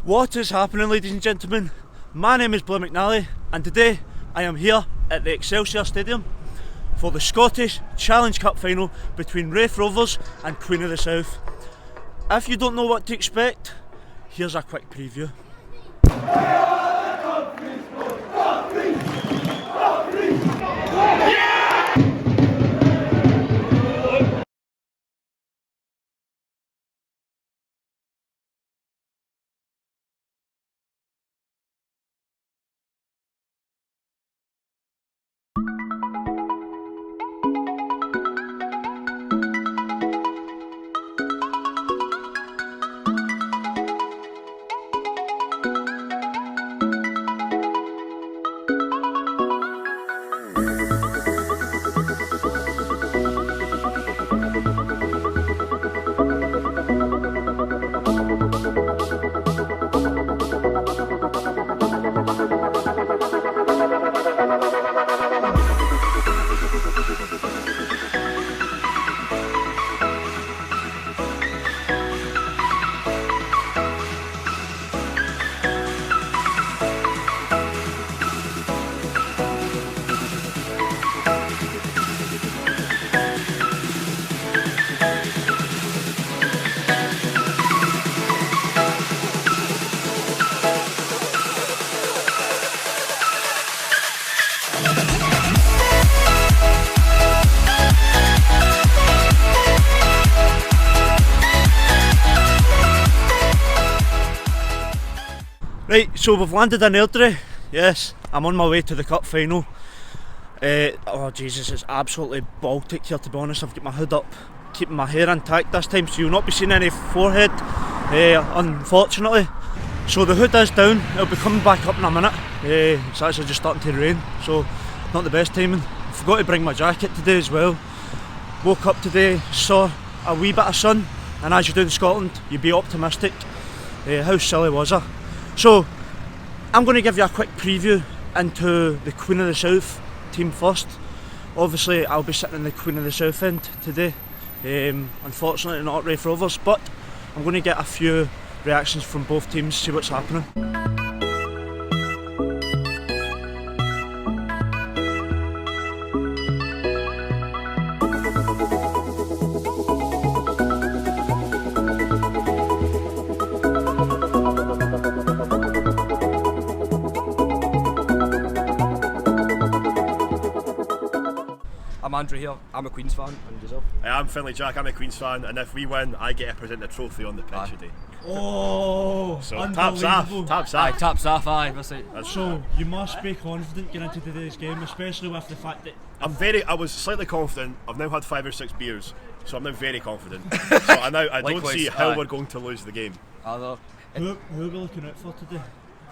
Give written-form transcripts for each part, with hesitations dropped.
What is happening, ladies and gentlemen? My name is Blair McNally, and today I am here at the Excelsior Stadium for the Scottish Challenge Cup final between Raith Rovers and Queen of the South. If you don't know what to expect, here's a quick preview. Right, so we've landed in Airdrie. Yes, I'm on my way to the cup final. Oh Jesus, it's absolutely Baltic here, to be honest. I've got my hood up, keeping my hair intact this time, so you'll not be seeing any forehead, unfortunately. So the hood is down, it'll be coming back up in a minute. It's actually just starting to rain, so not the best timing. Forgot to bring my jacket today as well. Woke up today, saw a wee bit of sun, and as you do in Scotland, you'd be optimistic. How silly was I? So, I'm going to give you a quick preview into the Queen of the South team first. Obviously, I'll be sitting in the Queen of the South end today. Unfortunately, not Raith Rovers, but I'm going to get a few reactions from both teams, see what's happening. I'm Andrew here, I'm a Queen's fan, and yourself? I'm Finlay Jack, I'm a Queen's fan, and if we win, I get to present the trophy on the pitch today. Oh, so taps off, So you must be confident getting into today's game, especially with the fact that I was slightly confident. I've now had 5 or 6 beers, so I'm now very confident. So I don't see how we're going to lose the game. Who are we looking out for today?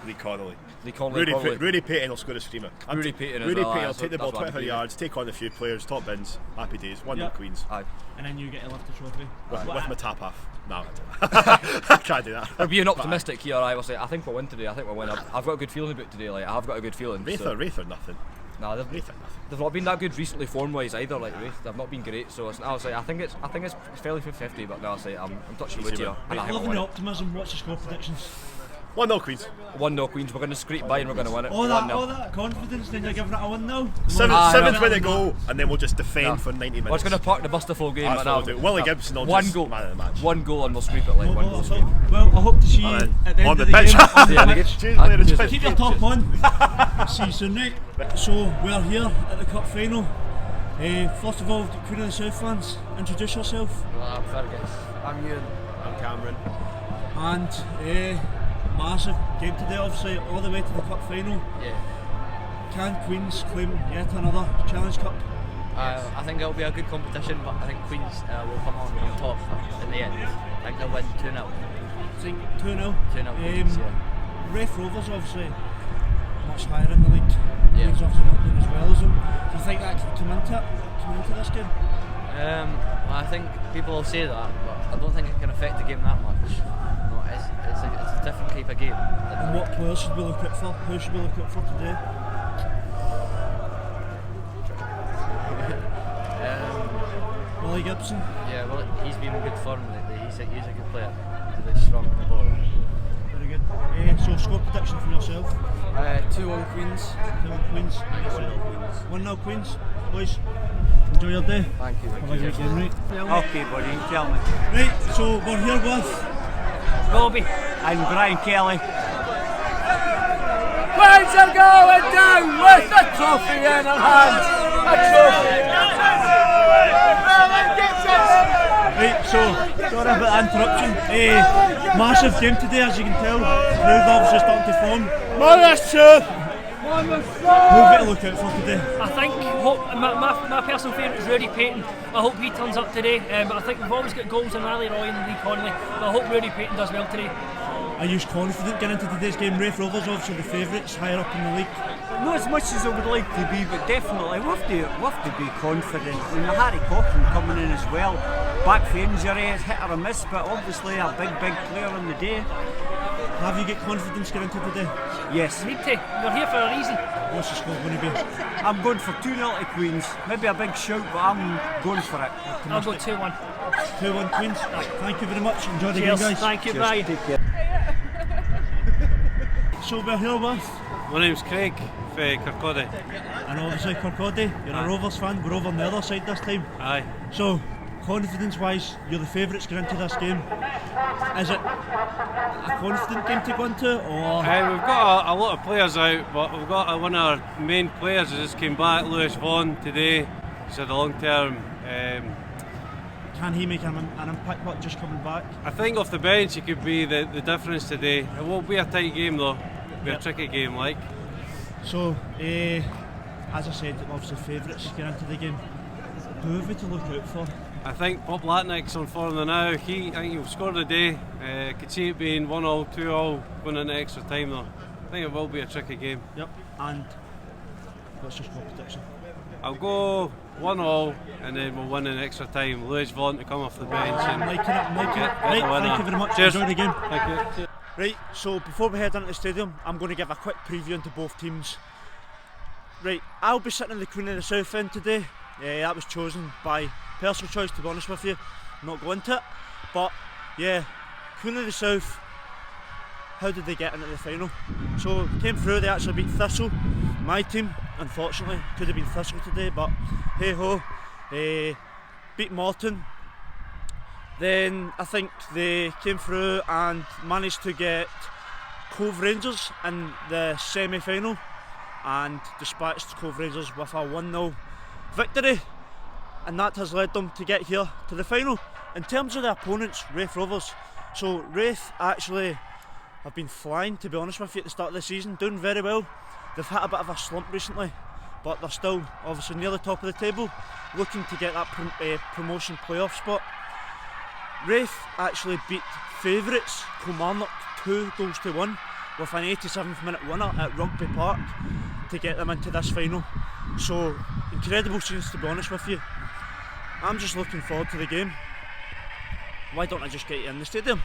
Lee Connolly. Rudy Payton will score a screamer. Rudy Payton will take the ball 25 yards, take on a few players, top bins, happy days, 1-0 Queens. Aye. And then you get to lift the trophy. With my tap half. No, I can't do that. We're being optimistic here, I will say. I think we'll win today, I've got a good feeling about today, like, I've got a good feeling. Raith are nothing. Nah, they've not been that good recently form-wise either, like Raith. They've not been great, so I think it's fairly 50-50, but no, I'll say I'm touching wood here. Loving the optimism, what's the score predictions? 1-0 Queens. 1-0 Queens, we're going to scrape by and we're going to win it. All that confidence, then you're giving it a 1-0? 7th with a goal, and then we'll just defend for 90 minutes. We're just going to park the bus the full game. Willie Gibson will man of the match. 1 goal and we'll sweep it, like one goal sweep. Well, I hope to see you at the end of the pitch. Game. On the pitch. Cheers, keep your top on. See you soon, mate. So, we're here at the cup final. First of all, the Queen of the South fans, introduce yourself. Well, I'm Fergus. I'm Ewan. I'm Cameron. And massive game today, obviously, all the way to the cup final. Yeah. Can Queens claim yet another Challenge Cup? I think it'll be a good competition, but I think Queens will come on top in the end. I think they'll win 2-0. I think 2-0. 2-0 Queens, yeah. Raith Rovers obviously much higher in the league. Yeah. Queens obviously not doing as well as them. Do you think that could come into this game? I think people will say that, but I don't think it can affect the game that much. No, it's a different type of game. And what players should we look out for? Who should we look out for today? Willie Gibson. Yeah, well, he's been in good form lately. He's a good player. He's a bit strong in the ball. Very good. score prediction for yourself? 2-1 Queens. 2-1 Queens. 1-0 Queens. Boys, enjoy your day. Thank you. Have a great game, right? Okay, buddy, tell me. Right, so we're here with Robbie and Brian Kelly. Queens are going down with the trophy in their hands. A trophy. Right, so sorry about the interruption. Massive game today, as you can tell. Crowd obviously starting to form. Who have we to look out for today? I think my personal favourite is Rudy Payton. I hope he turns up today. But I think we've always got goals in Ali Roy and Lee Connolly. But I hope Rudy Payton does well today. Are you confident getting into today's game? Raith Rovers obviously the favourites, higher up in the league. Not as much as I would like to be, but definitely we have to be confident. I mean, Harry Cochrane coming in as well, back for injury, it's hit or a miss, but obviously a big player on the day. Have you got confidence getting into today? Yes. Need to. We're here for a reason. What's the score going to be? I'm going for 2-0 to Queens. Maybe a big shout, but I'm going for it. I'll go 2-1. 2-1 Queens. Thank you very much. Enjoy the Cheers. game, guys. Thank you, Cheers. Brian. Take care. So we're here with, My name's Craig for Kirkcaldy. and obviously Kirkcaldy, you're a Rovers fan, we're over on the other side this time. Aye. So, confidence wise, you're the favourites going into this game. Is it a confident game to go into, or? We've got a lot of players out, but we've got one of our main players who just came back, Lewis Vaughan, today. He's had a long term. Can he make an impact, but just coming back? I think off the bench he could be the difference today. It won't be a tight game though. It'll be a tricky game like. So, as I said, obviously favourites get into the game. Who have we to look out for? I think Bob Latnick's on form now. I think he'll score today. Could see it being 1-0, 2-0, going into extra time though. I think it will be a tricky game. Yep. And what's your score prediction? I'll go 1-0 and then we'll win in extra time. Lewis Vaughan to come off the bench and Liking it. Right, the winner. thank you very much. Cheers. Enjoy the game. Thank you. Right, so before we head into the stadium, I'm going to give a quick preview into both teams. Right, I'll be sitting in the Queen of the South end today. That was chosen by personal choice, to be honest with you. I'm not going to it, but yeah, Queen of the South. How did they get into the final? So came through. They actually beat Thistle. My team, unfortunately, could have been Thistle today, but hey ho, beat Morton. Then I think they came through and managed to get Cove Rangers in the semi-final and dispatched Cove Rangers with a 1-0 victory, and that has led them to get here to the final. In terms of the opponents, Raith Rovers, so Raith actually have been flying, to be honest with you, at the start of the season, doing very well. They've had a bit of a slump recently, but they're still obviously near the top of the table, looking to get that promotion playoff spot. Raith actually beat favourites Kilmarnock 2-1 with an 87th minute winner at Rugby Park to get them into this final. So incredible scenes, to be honest with you. I'm just looking forward to the game. Why don't I just get you in the stadium?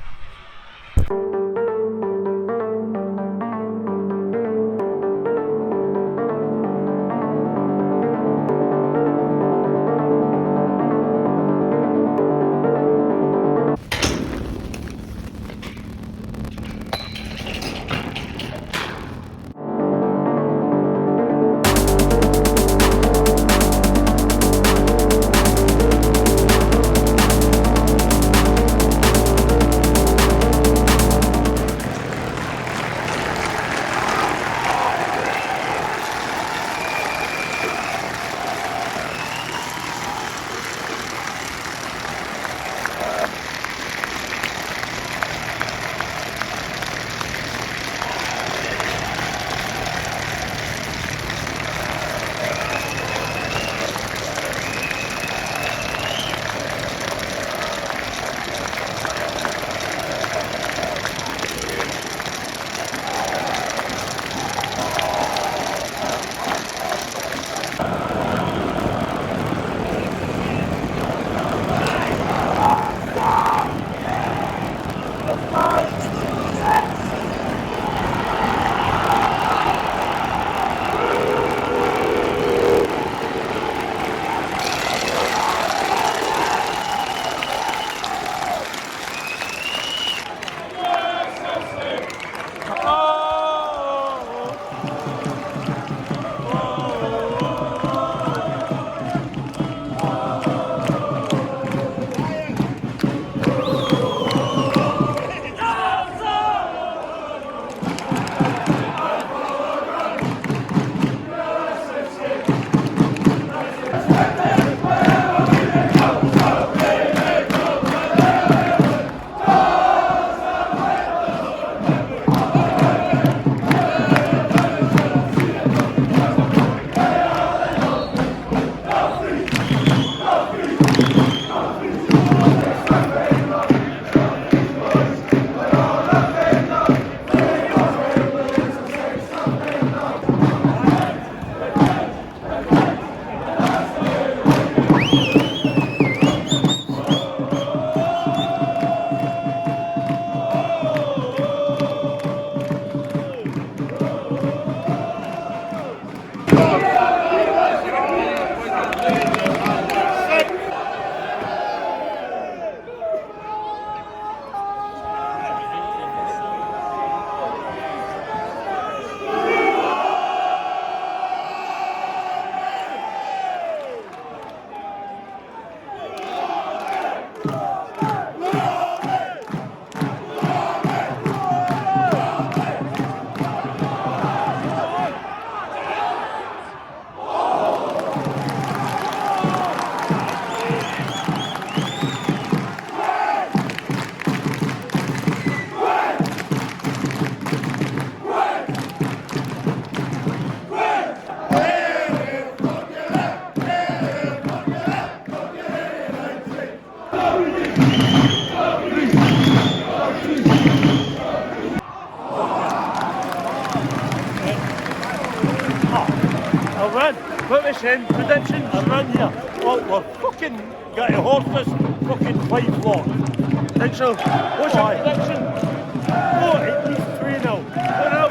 What we saying? Predictions? I'm in here. Oh, we're fucking got a horses, fucking 5 lot. Think so? What's your prediction? Oh, at least 3-0. 2-0.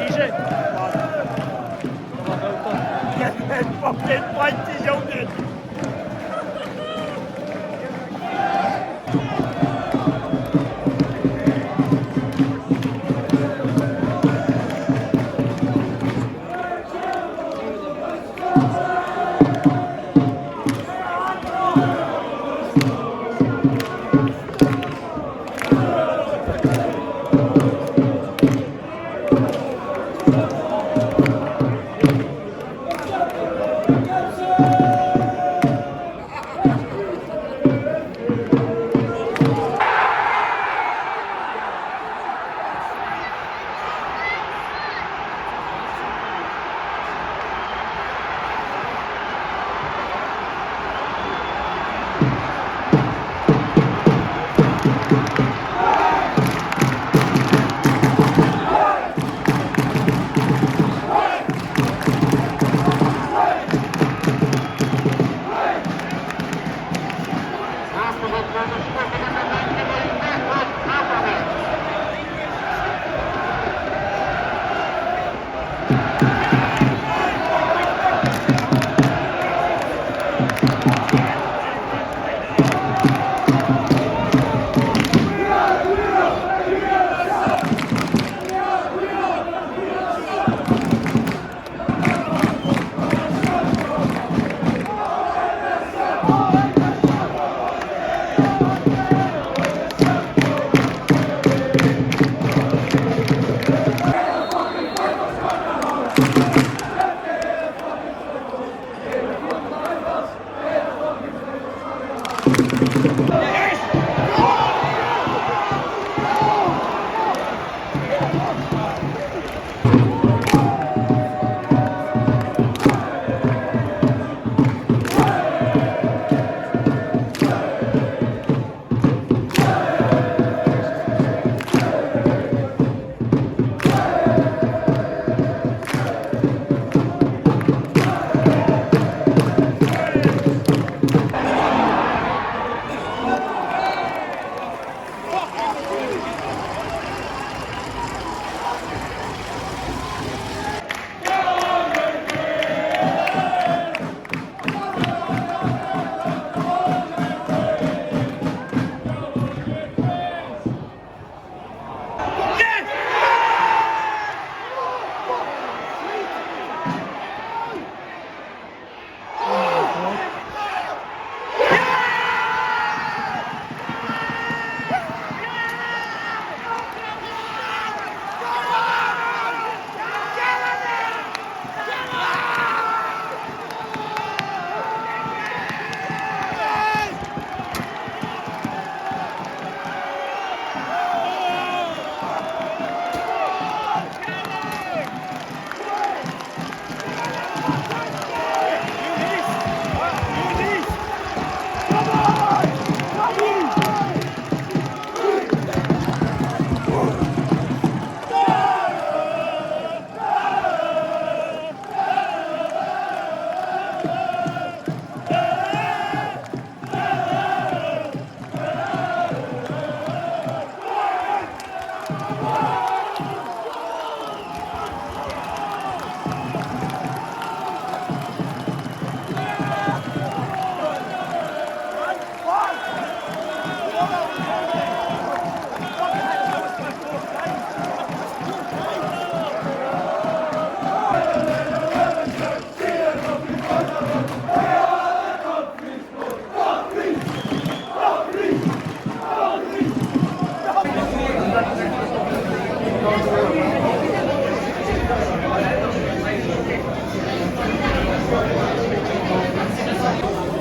Easy. Fucking plenty, young.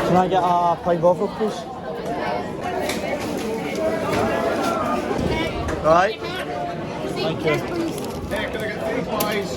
Can I get a pint bottle, please? Right. Thank you. Hey, can I get 3 pies?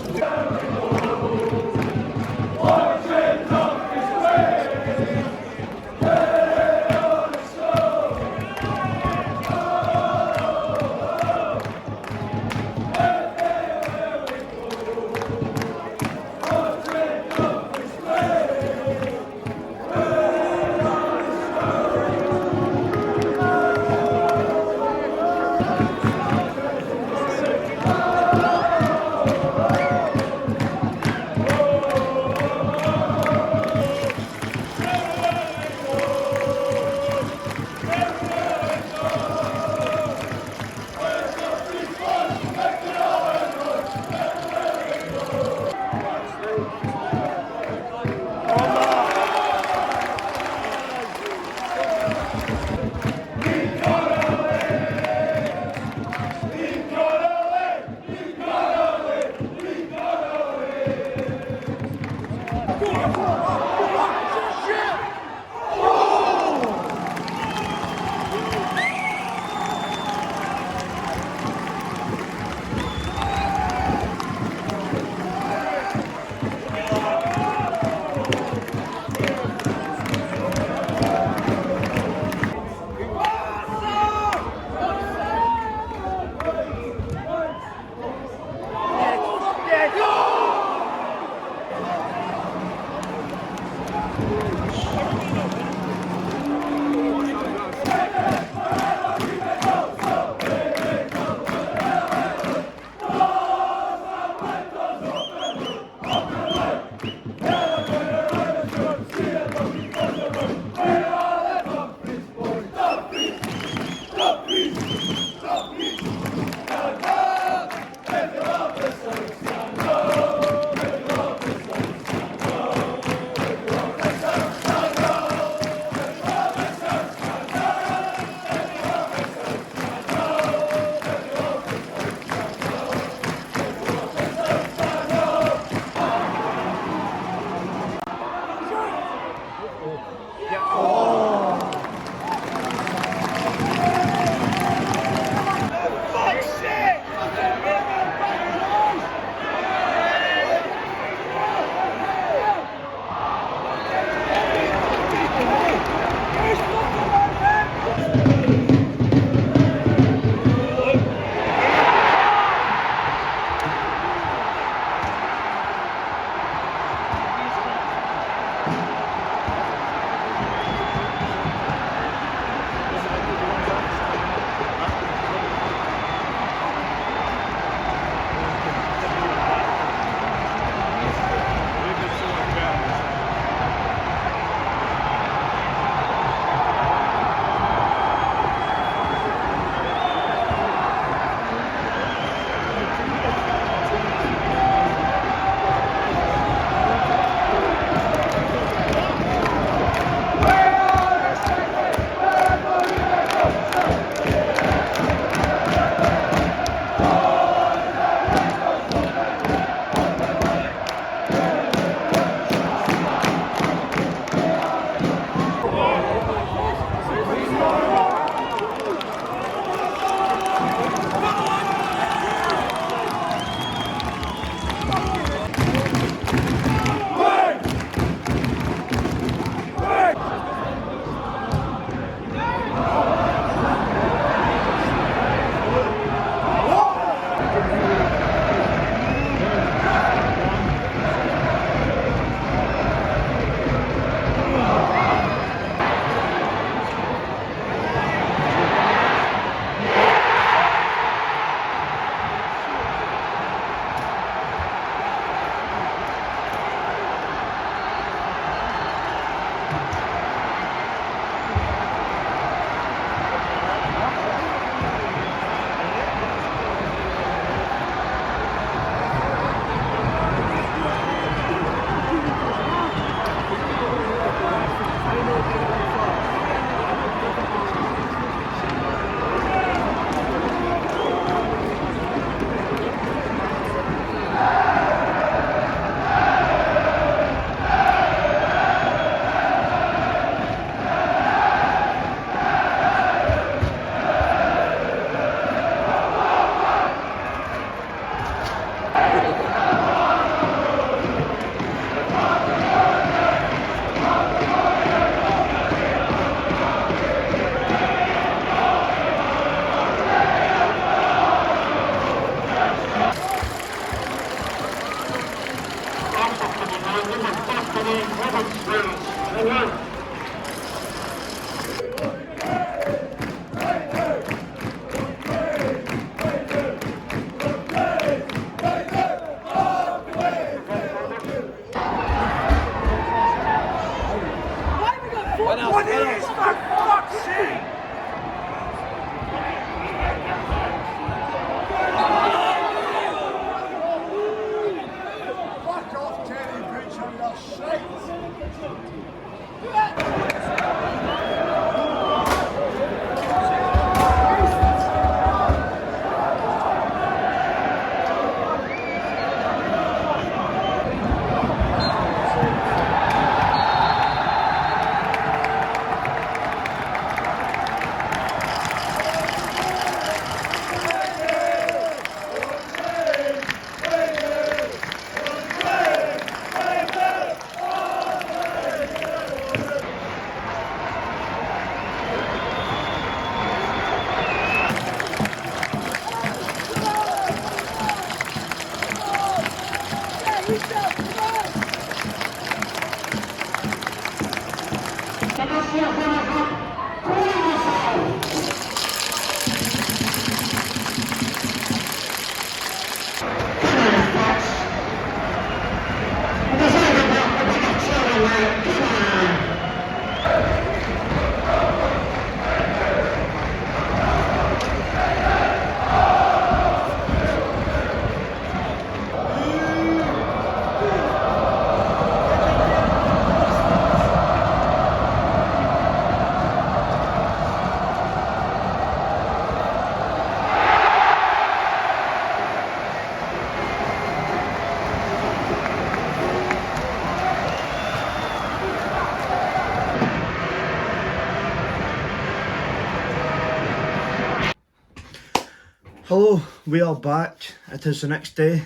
Hello, we are back. It is the next day,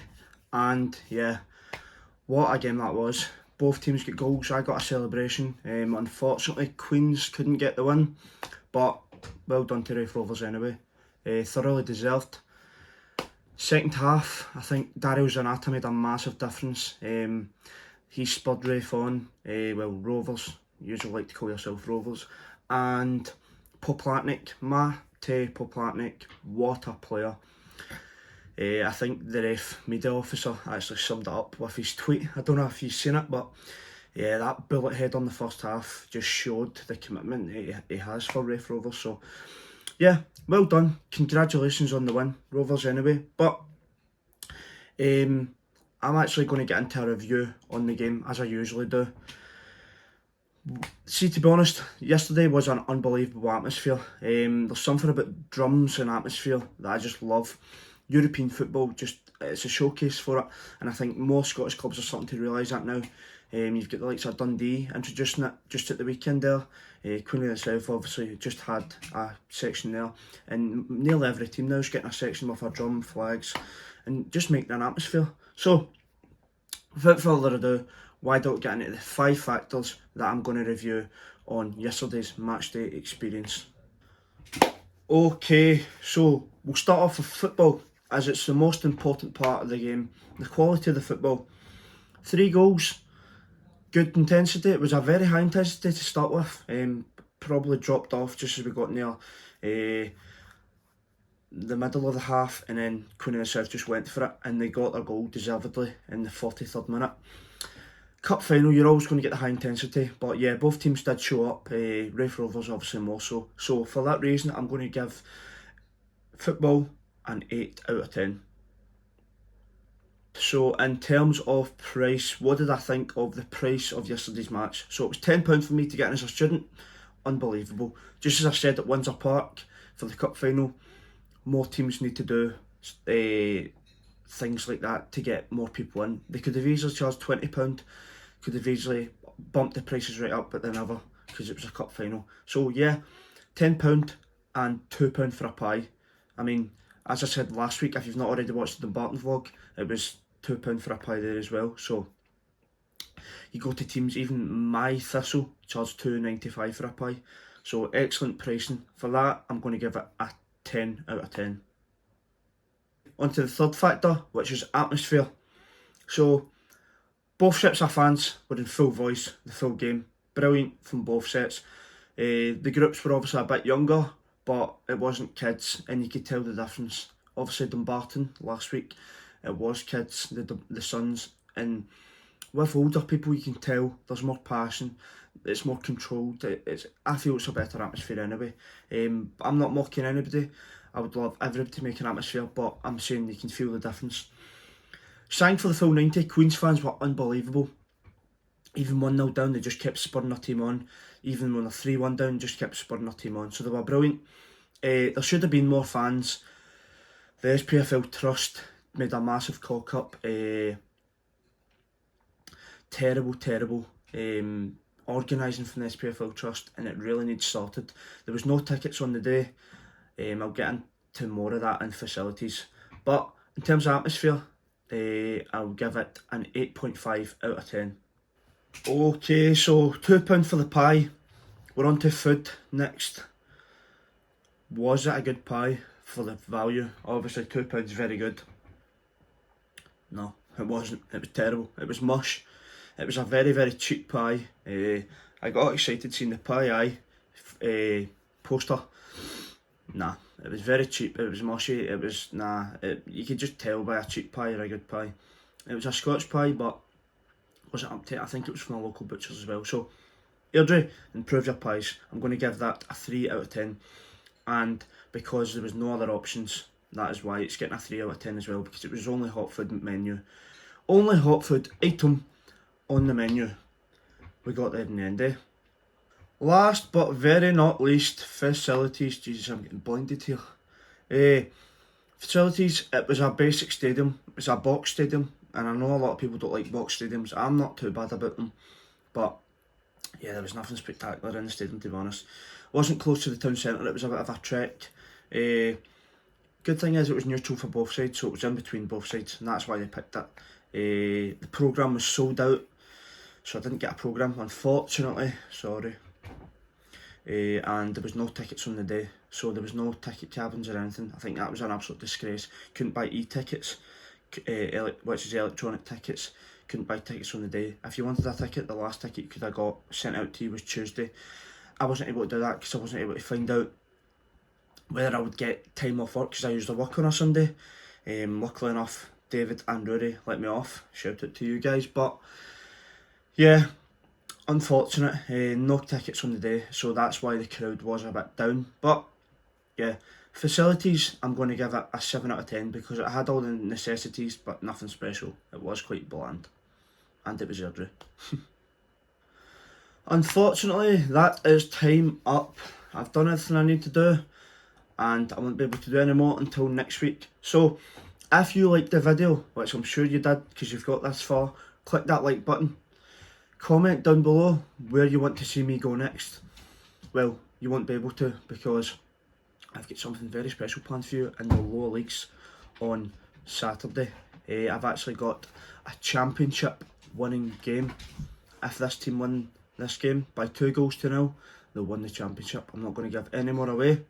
and yeah, what a game that was. Both teams got goals. I got a celebration. Unfortunately, Queens couldn't get the win, but well done to Raith Rovers anyway. Thoroughly deserved. Second half, I think Daryl Zanata made a massive difference. He spurred Raith on. Rovers. You usually like to call yourself Rovers. And Poplatnik, Mate Poplatnik, what a player. I think the ref media officer actually summed it up with his tweet. I don't know if you've seen it, but yeah, that bullet head on the first half just showed the commitment he has for Raith Rovers. So yeah, well done. Congratulations on the win, Rovers anyway. But I'm actually going to get into a review on the game as I usually do. See, to be honest, yesterday was an unbelievable atmosphere. There's something about drums and atmosphere that I just love. European football, it's a showcase for it, and I think more Scottish clubs are starting to realise that now. You've got the likes of Dundee introducing it just at the weekend there. Queen of the South obviously just had a section there, and nearly every team now is getting a section with a drum, flags, and just making an atmosphere. So, without further ado, why don't we get into the 5 factors that I'm going to review on yesterday's matchday experience. Okay, so we'll start off with football, as it's the most important part of the game. The quality of the football. 3 goals, good intensity. It was a very high intensity to start with. Probably dropped off just as we got near the middle of the half, and then Queen of the South just went for it, and they got their goal deservedly in the 43rd minute. Cup final, you're always going to get the high intensity, but yeah, both teams did show up. Raith Rovers obviously more so. So for that reason, I'm going to give football an 8 out of 10. So in terms of price, what did I think of the price of yesterday's match? So it was £10 for me to get in as a student. Unbelievable. Just as I said at Windsor Park for the cup final, more teams need to do things like that to get more people in. They could have easily charged £20, could have easily bumped the prices right up, but they never, because it was a cup final. So yeah, £10 and £2 for a pie. I mean, as I said last week, if you've not already watched the Dumbarton vlog, it was £2 for a pie there as well. So you go to teams, even my Thistle charged £2.95 for a pie. So excellent pricing. For that, I'm going to give it a 10 out of 10. On to the third factor, which is atmosphere. So both sets of fans were in full voice the full game. Brilliant from both sets. The groups were obviously a bit younger, but it wasn't kids, and you could tell the difference. Obviously Dumbarton last week, it was kids, the sons, and with older people you can tell there's more passion, it's more controlled. I feel it's a better atmosphere anyway. I'm not mocking anybody. I would love everybody to make an atmosphere, but I'm saying you can feel the difference. Sang for the full 90, Queen's fans were unbelievable. Even 1-0 down, they just kept spurring their team on. Even when they're 3-1 down, just kept spurring their team on. So they were brilliant. There should have been more fans. The SPFL Trust made a massive cock up. Terrible organising from the SPFL Trust, and it really needs sorted. There was no tickets on the day. I'll get into more of that in facilities. But in terms of atmosphere, I'll give it an 8.5 out of 10. Okay, so £2 for the pie. We're on to food next. Was it a good pie for the value? Obviously £2 is very good. No, it wasn't. It was terrible. It was mush. It was a very cheap pie. I got excited seeing the pie poster. Nah, it was very cheap. It was mushy. It was you could just tell by a cheap pie or a good pie. It was a Scotch pie, but wasn't up to it. I think it was from a local butcher's as well. So Airdrie, improve your pies. I'm going to give that a 3 out of 10, and because there was no other options, that is why it's getting a 3 out of 10 as well, because it was only hot food menu. Only hot food item on the menu. We got there in the end, eh? Last but very not least, facilities. Jesus, I'm getting blinded here. Facilities, it was a basic stadium. It was a box stadium, and I know a lot of people don't like box stadiums. I'm not too bad about them, but yeah, there was nothing spectacular in the stadium, to be honest. It wasn't close to the town centre, it was a bit of a trek. Good thing is it was neutral for both sides, so it was in between both sides, and that's why they picked it. The programme was sold out, so I didn't get a programme, unfortunately, sorry. And there was no tickets on the day, so there was no ticket cabins or anything. I think that was an absolute disgrace. Couldn't buy e-tickets, which is electronic tickets. Couldn't buy tickets on the day. If you wanted a ticket, the last ticket you could have got sent out to you was Tuesday. I wasn't able to do that because I wasn't able to find out whether I would get time off work, because I usually work on a Sunday. Luckily enough, David and Rory let me off. Shout out to you guys. But yeah, unfortunate, no tickets on the day, so that's why the crowd was a bit down. But yeah, facilities, I'm going to give it a 7 out of 10 because it had all the necessities but nothing special. It was quite bland, and it was Airdrie. Unfortunately, that is time up. I've done everything I need to do, and I won't be able to do any more until next week. So if you liked the video, which I'm sure you did because you've got this far, click that like button. Comment down below where you want to see me go next. Well, you won't be able to because I've got something very special planned for you in the lower leagues on Saturday. I've actually got a championship winning game. If this team win this game by 2-0, they'll win the championship. I'm not going to give any more away,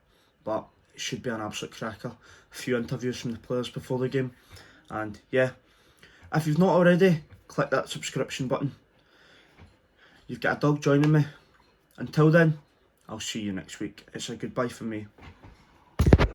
but it should be an absolute cracker. A few interviews from the players before the game, and yeah, if you've not already, click that subscription button. You've got a dog joining me. Until then, I'll see you next week. It's a goodbye from me.